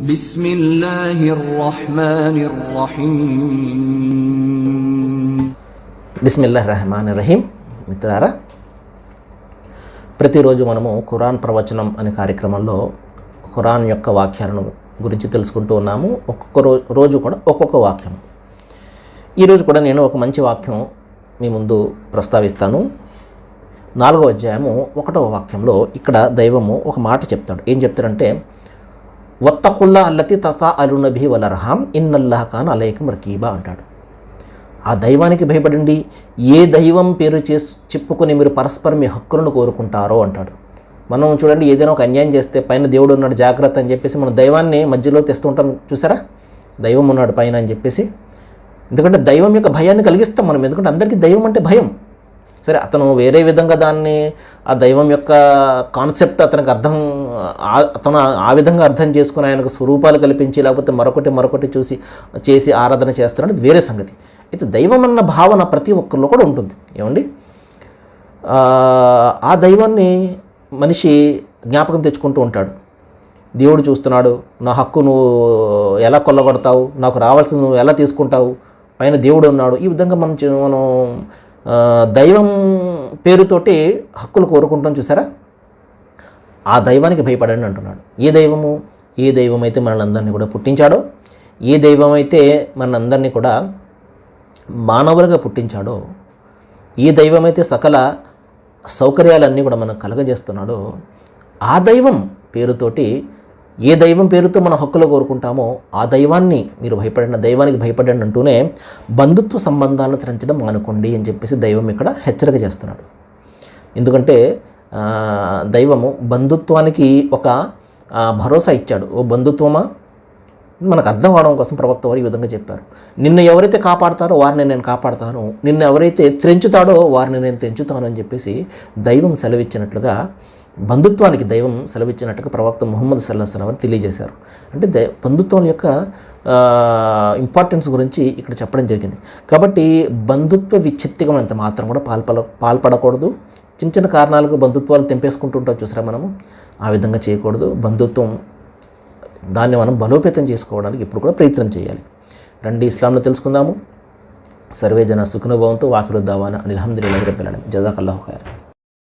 బిస్మిల్లాహిర్రహమానిర్రహీం. మిత్రులారా, ప్రతిరోజు మనము ఖురాన్ ప్రవచనం అనే కార్యక్రమంలో ఖురాన్ యొక్క వాక్యాలను గురించి తెలుసుకుంటూ ఉన్నాము. ఒక్కొక్క రోజు కూడా ఒక్కొక్క వాక్యం. ఈరోజు కూడా నేను ఒక మంచి వాక్యం మీ ముందు ప్రస్తావిస్తాను. 4వ అధ్యాయము 1వ వాక్యంలో ఇక్కడ దైవము ఒక మాట చెప్తాడు. ఏం చెప్తాడంటే, వత్తకుల్లా అల్లతి తసాఅలున బిహి వల్ అర్హామ్ ఇన్నల్లాహ కాన అలైకుం రకీబా అంటాడు. ఆ దైవానికి భయపడండి, ఏ దైవం పేరు చెప్పుకొని మీరు పరస్పరం మీ హక్కులను కోరుకుంటారో అంటాడు. మనం చూడండి, ఏదైనా ఒక అన్యాయం చేస్తే పైన దేవుడు ఉన్నాడు జాగ్రత్త అని చెప్పేసి మనం దైవాన్ని మధ్యలో తెస్తూ ఉంటాం. చూసారా, దైవం ఉన్నాడు పైన అని చెప్పేసి. ఎందుకంటే దైవం యొక్క భయాన్ని కలిగిస్తాం మనం. ఎందుకంటే అందరికీ దైవం అంటే భయం. సరే, అతను వేరే విధంగా దాన్ని, ఆ దైవం యొక్క కాన్సెప్ట్ అతనికి అతను ఆ విధంగా అర్థం చేసుకుని ఆయనకు స్వరూపాలు కల్పించి లేకపోతే మరొకటి చేసి ఆరాధన చేస్తున్నాడు, అది వేరే సంగతి. అయితే దైవం అన్న భావన ప్రతి ఒక్కరిలో కూడా ఉంటుంది. ఏమండి, ఆ దైవాన్ని మనిషి జ్ఞాపకం తెచ్చుకుంటూ ఉంటాడు. దేవుడు చూస్తున్నాడు, నా హక్కు నువ్వు ఎలా కొల్లగొడతావు, నాకు రావాల్సింది నువ్వు ఎలా తీసుకుంటావు, పైన దేవుడు ఉన్నాడు. ఈ విధంగా మనం దైవం పేరుతోటి హక్కులు కోరుకుంటాం. చూసారా, ఆ దైవానికి భయపడండి అంటున్నాడు. ఏ దైవం అయితే మనల్ని కూడా పుట్టించాడో, ఏ దైవం అయితే మనందరినీ కూడా మానవులుగా పుట్టించాడో, ఏ దైవం అయితే సకల సౌకర్యాలన్నీ కూడా మనకు కలగజేస్తున్నాడో, ఆ దైవం పేరుతోటి, ఏ దైవం పేరుతో మనం హక్కులు కోరుకుంటామో ఆ దైవాన్ని మీరు భయపడండి, దైవానికి భయపడండి అంటూనే బంధుత్వ సంబంధాలను తెంచడం మానుకోండి అని చెప్పేసి దైవం ఇక్కడ హెచ్చరిక చేస్తున్నాడు. ఎందుకంటే దైవము బంధుత్వానికి ఒక భరోసా ఇచ్చాడు. ఓ బంధుత్వమా, మనకు అర్థం అవడం కోసం ప్రవక్త వారు ఈ విధంగా చెప్పారు. నిన్ను ఎవరైతే కాపాడతారో వారిని నేను కాపాడతాను, నిన్ను ఎవరైతే తెంచుతాడో వారిని నేను తెంచుతాను అని చెప్పేసి దైవం సెలవిచ్చినట్లుగా, బంధుత్వానికి దైవం సెలవిచ్చినట్టుగా ప్రవక్త ముహమ్మద్ సల్లల్లాహు అలైహి వసల్లం తెలియజేశారు. అంటే బంధుత్వం యొక్క ఇంపార్టెన్స్ గురించి ఇక్కడ చెప్పడం జరిగింది. కాబట్టి బంధుత్వ విచ్ఛిత్తిగమంత మాత్రం కూడా పాల్పడకూడదు. చిన్న కారణాలకు బంధుత్వాలు తెంపేసుకుంటుంటాం చూసారా మనము, ఆ విధంగా చేయకూడదు. బంధుత్వం దాన్ని మనం బలోపేతం చేసుకోవడానికి ఇప్పుడు కూడా ప్రయత్నం చేయాలి. రండి, ఇస్లాంలో తెలుసుకుందాము. సర్వే జన సుఖినో భవంతు. వాఖిరు దావానా అనిల్ హమ్దులిల్లాహి రబ్బిల్ ఆలమీన్. జజాకల్లాహు ఖైర్.